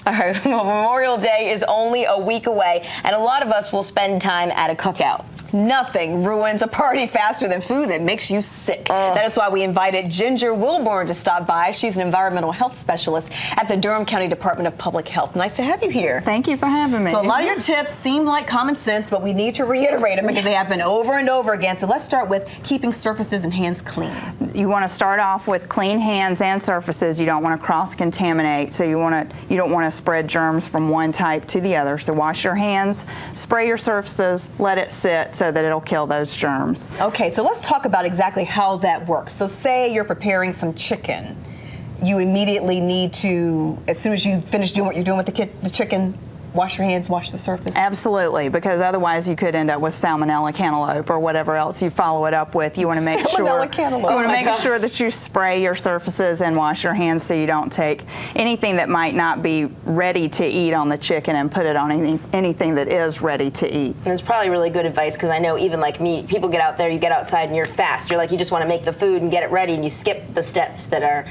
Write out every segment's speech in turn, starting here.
All right, well, Memorial Day is only a week away, and a lot of us will spend time at a cookout. Nothing ruins a party faster than food that makes you sick. That is why we invited Ginger Wilborn to stop by. She's an environmental health specialist at the Durham County Department of Public Health. Nice to have you here. Thank you for having me. So a lot of your tips seem like common sense, but we need to reiterate them because they happen over and over again. So let's start with keeping surfaces and hands clean. You want to start off with clean hands and surfaces. You don't want to cross-contaminate, so you don't want to spread germs from one type to the other. So wash your hands, spray your surfaces, let it sit so that it'll kill those germs. Okay, so let's talk about exactly how that works. So say you're preparing some chicken. You immediately need to, as soon as you finish doing what you're doing with the chicken, wash your hands, wash the surface? Absolutely, because otherwise you could end up with salmonella cantaloupe or whatever else you follow it up with. You want to make sure that you spray your surfaces and wash your hands so you don't take anything that might not be ready to eat on the chicken and put it on anything that is ready to eat. And it's probably really good advice because I know even like me, people get out there, you get outside and you're fast. You're like, you just want to make the food and get it ready and you skip the steps that are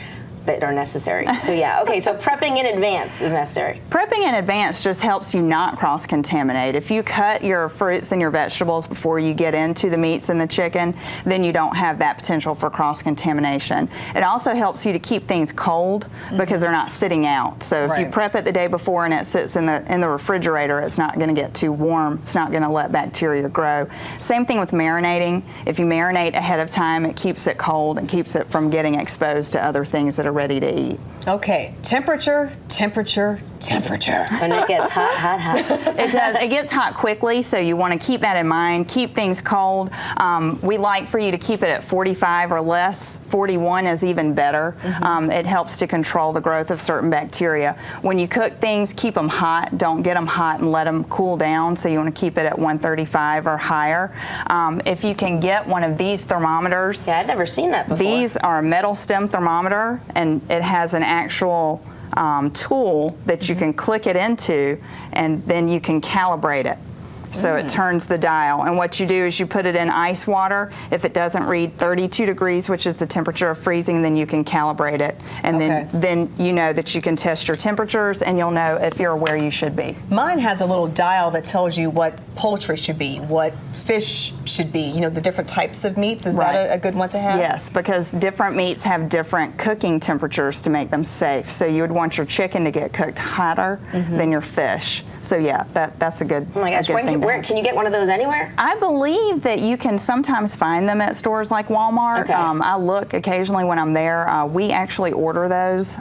necessary. So yeah, okay, so prepping in advance is necessary. Prepping in advance just helps you not cross-contaminate. If you cut your fruits and your vegetables before you get into the meats and the chicken, then you don't have that potential for cross-contamination. It also helps you to keep things cold because they're not sitting out. So if you prep it the day before and it sits in the refrigerator, it's not going to get too warm. It's not going to let bacteria grow. Same thing with marinating. If you marinate ahead of time, it keeps it cold and keeps it from getting exposed to other things that are ready to eat. Okay, temperature. When it gets hot. It does. It gets hot quickly, so you want to keep that in mind. Keep things cold. We like for you to keep it at 45 or less. 41 is even better. It helps to control the growth of certain bacteria. When you cook things, keep them hot. Don't get them hot and let them cool down, so you want to keep it at 135 or higher. If you can get one of these thermometers. Yeah, I'd never seen that before. These are a metal stem thermometer, and it has an actual tool that you can click it into, and then you can calibrate it. So it turns the dial, and what you do is you put it in ice water. If it doesn't read 32 degrees, which is the temperature of freezing, then you can calibrate it, and then you know that you can test your temperatures, and you'll know if you're where you should be. Mine has a little dial that tells you what poultry should be, what fish should be, you know, the different types of meats. Is that a good one to have? Yes, because different meats have different cooking temperatures to make them safe. So you would want your chicken to get cooked hotter than your fish. So yeah, that's a good, oh my gosh, can you get one of those anywhere? I believe that you can sometimes find them at stores like Walmart. Okay. I look occasionally when I'm there. We actually order those.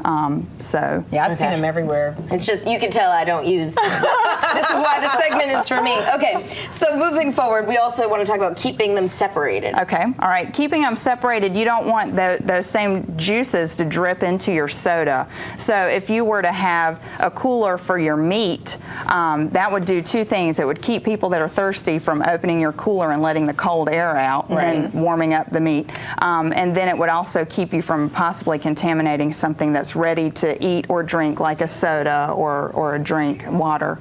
So yeah, I've seen them everywhere. It's just, you can tell I don't use this is why this segment is for me. Okay, so moving forward, we also want to talk about keeping them separated. Okay, all right. Keeping them separated, you don't want those same juices to drip into your soda. So if you were to have a cooler for your meat, that would do two things. It would keep people that are thirsty from opening your cooler and letting the cold air out and warming up the meat. And then it would also keep you from possibly contaminating something that's ready to eat or drink, like a soda or a drink, water.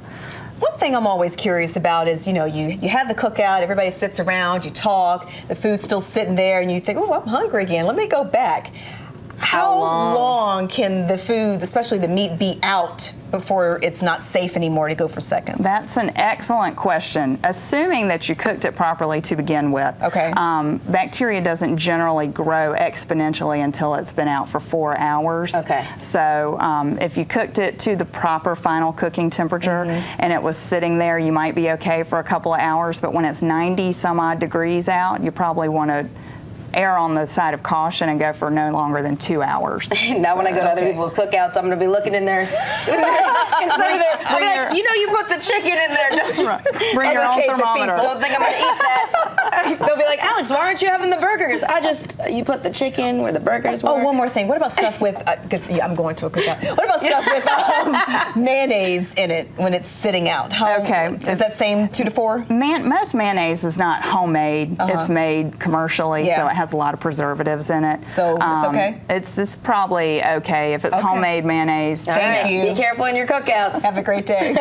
One thing I'm always curious about is, you know, you have the cookout, everybody sits around, you talk, the food's still sitting there, and you think, oh, I'm hungry again, let me go back. How long can the food, especially the meat, be out before it's not safe anymore to go for seconds? That's an excellent question, assuming that you cooked it properly to begin with. Okay. Bacteria doesn't generally grow exponentially until it's been out for 4 hours. Okay. So if you cooked it to the proper final cooking temperature and it was sitting there, you might be okay for a couple of hours, but when it's 90 some odd degrees out, you probably want to err on the side of caution and go for no longer than 2 hours. Now when I go to other people's cookouts, I'm going to be looking in there. You know you put the chicken in there, don't you? Bring your own thermometer. Don't think I'm going to eat that. They'll be like, Alex, why aren't you having the burgers? You put the chicken where the burgers were. Oh, one more thing. What about stuff with, because I'm going to a cookout. What about stuff with mayonnaise in it when it's sitting out? Is that same 2 to 4? Most mayonnaise is not homemade. It's made commercially, so it has a lot of preservatives in it. So it's okay? It's probably okay if it's homemade mayonnaise. Thank you. Be careful in your cookouts. Have a great day.